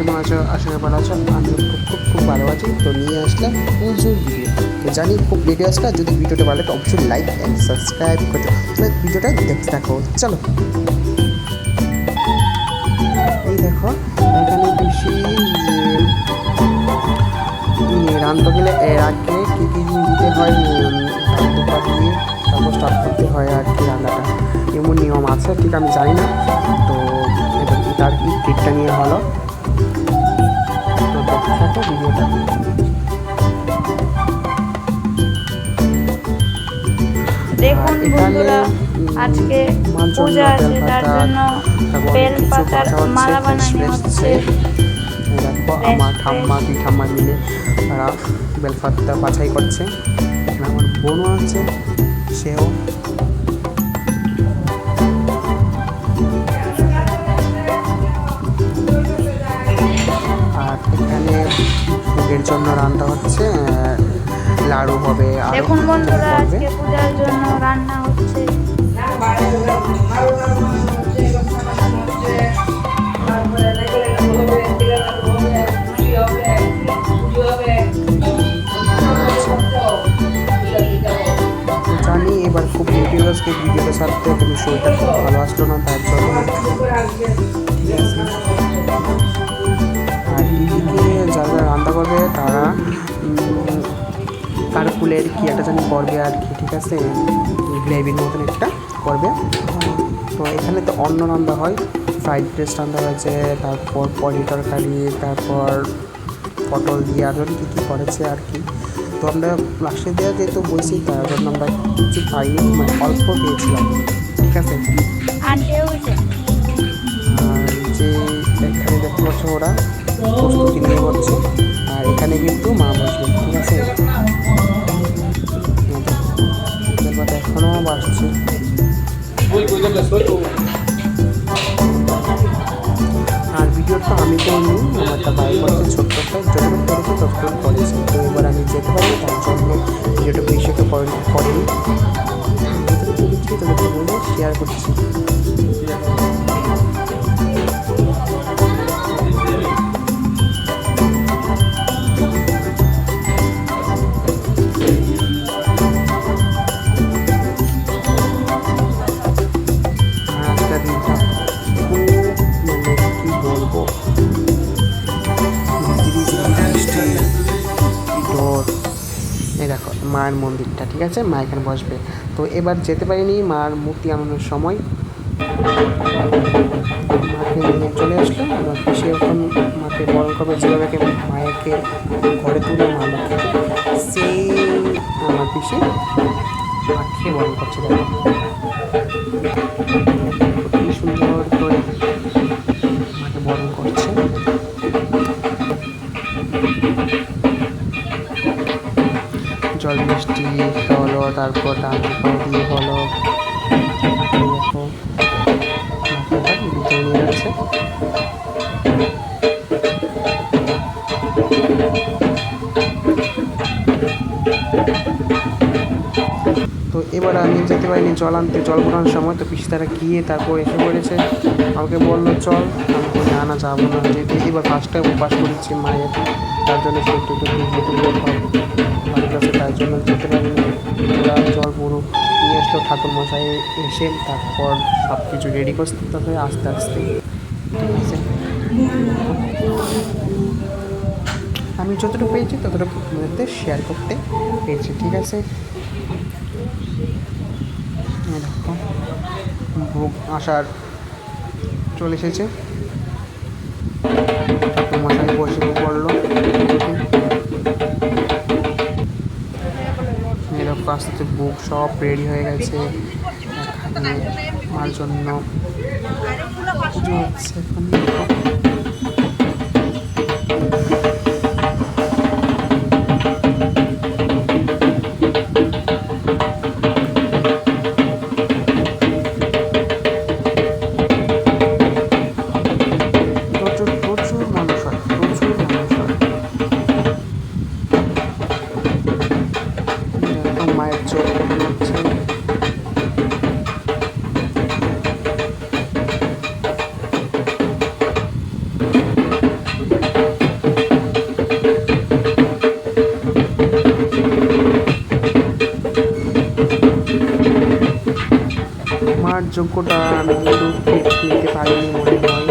কেমন আছো? আশা করি ভালো আছো। আমি খুব ভালো আছি। তো নিয়ে আসলাম প্রচুর ভিডিও। তো জানি খুব ভিডিও আসলে, যদি ভিডিওটা ভালো লাগে অবশ্যই লাইক অ্যান্ড সাবস্ক্রাইব করতে। তাহলে ভিডিওটা দেখতে থাকো, চলো। এই দেখো, এখানে বেশি রাঁধতে গেলে এর আগে কী কী দিতে হয়, দুপা দিয়ে তারপর স্টার্ট করতে হয় আর কি রান্নাটা। এমন নিয়ম আছে, ঠিক আমি জানি না। তো তার কি ট্রিকটা নিয়ে হলো, তো দেখতে থাকো ভিডিওটা। দেখুন বন্ধুরা, আজকে পূজা আছে, তার জন্য বেল পাতার মালা বানানো হচ্ছে। দেখো আমার ঠাম্মা মিলে তারা বেলপাতা বাছাই করছে। এখানে আমার বোনও আছে, সেও। আর এখানে ভোগের জন্য রান্না হচ্ছে, লাড়ু হবে। দেখুন বন্ধুরা, আজকে পূজার জন্য রান্না হচ্ছে। জানি এবার খুব ভিডিওটা ছাড়তে কিন্তু শোটা খুব ভালো আসলো না, তার জন্য। ঠিক আছে। আর দিদিকে যারা রান্না করবে তারা কারকুলের কি একটা জানি করবে আর কি, ঠিক আছে, গ্রেভির মতন একটা করবে। তো এখানে তো অন্ন রান্না হয়, ফ্রাইড রাইস রান্না হয়েছে, তারপর পনির তরকারি, তারপর পটল দিয়ে আরও কী কী করেছে আর কি। তো আমরা লাস্টে দেওয়া যেহেতু বলছি, তার জন্য আমরা কিছু পাইনি, মানে অল্প পেয়েছিলাম, ঠিক আছে। আর যে এখানে দেখতে পাচ্ছ ওরা প্রস্তুতি নিয়ে বলছে, আর এখানে কিন্তু মা বসবে, ঠিক আছে। এখনও বাসছে। আর ভিডিওটা আমি করিনি, আমার একটা ভাই করছে, ছোট্ট একটা যতটুকু করেছে ততটুকু করেছে। তো এবার আমি যেতে পারি, তার জন্য ভিডিওটা বেশি একটা করিনি, যতটুকু দিচ্ছি ততটুকু বলে শেয়ার করছি। এই দেখো মায়ের মন্দিরটা, ঠিক আছে, মা এখানে বসবে। তো এবার যেতে পারিনি, মার মূর্তি আনানোর সময় মাকে নিয়ে চলে আসলো। এবার পিসে এখন মাকে বরণ করবে, যেভাবে মায়েকে ঘরে তুলে মা লক্ষ্মী, সেই আমার পিসে মাকে বরণ করছে। দেখো কি সুন্দর করে মাকে বরণ করছে। জল মিষ্টি হলো, তারপর ডাল দিয়ে হলো, দেখো ভিতরে নিয়ে যাচ্ছে। তো এবার আমি যেতে পারিনি জল আনতে, জল ভরানোর সময়। তো পিসি তারা গিয়ে তারপর এসে পড়েছে, আমাকে বললো চল। আমি বলি না যাবো না, যেহেতু এবার ফার্স্টে উপাস করেছি মায়ের, তার জন্য সে একটু বাড়ির কাছে, তার জন্য যেতে পারিনি। ওরা জল পুরো নিয়ে আসলো, ঠাকুরমশাই এসে তারপর সব কিছু রেডি করতে হবে আস্তে আস্তে, ঠিক আছে। আমি যতটুকু পেয়েছি ততটুকু মধ্যে শেয়ার করতে পেরেছি, ঠিক আছে। দেখো ভোগ আসার চলে এসেছে, ঠাকুরমশাই বসে পড়লো। এরকম আস্তে বুক সব রেডি হয়ে গেছে, এখানে মার জন্য পুজো হচ্ছে এখন। প্রচুর মানুষ হয়, প্রচুর মানুষ হয়। মায়ের চোখ হচ্ছে, যোগ্যটা আমি কিন্তু নিতে পারিনি মনে হয়।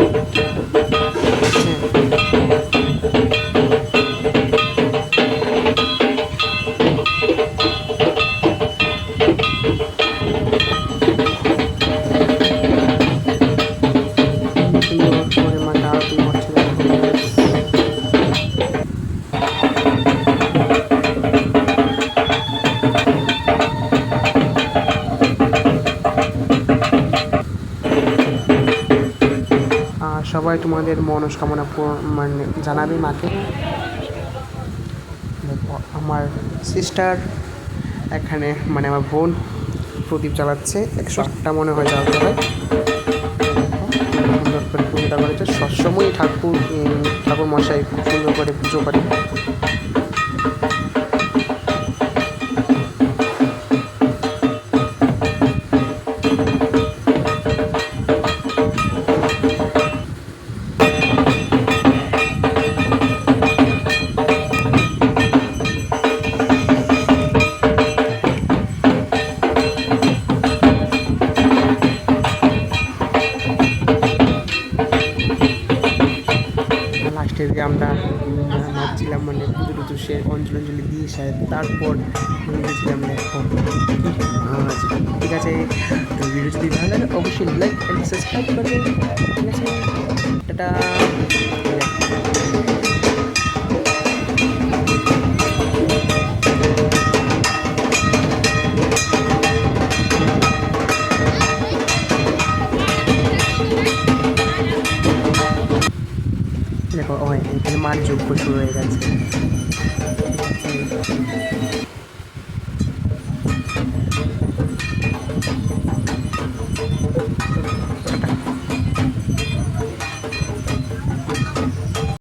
মাকে আরতি করছিলাম। সবাই তোমাদের মনস্কামনা মানে জানাবে মাকে। দেখো আমার সিস্টার এখানে মানে আমার বোন প্রদীপ জ্বালাচ্ছে, 108টা মনে হয় জ্বালতে হয়। সুন্দর করে পুজোটা করেছে, সবসময়ই ঠাকুর মশাই খুব সুন্দর করে পুজো করে। লাস্টের যে আমরা নাচছিলাম মানে পুজো টুজো সে অঞ্জলি দিয়ে তারপর গেছিলাম দেখো। ঠিক আছে, তো ভিডিও যদি ভালো লাগে অবশ্যই লাইক অ্যান্ড সাবস্ক্রাইব করবে। ঠিক আছে, টাটা। দেখো এখানে মার যোগ্য শুরু হয়ে গেছে।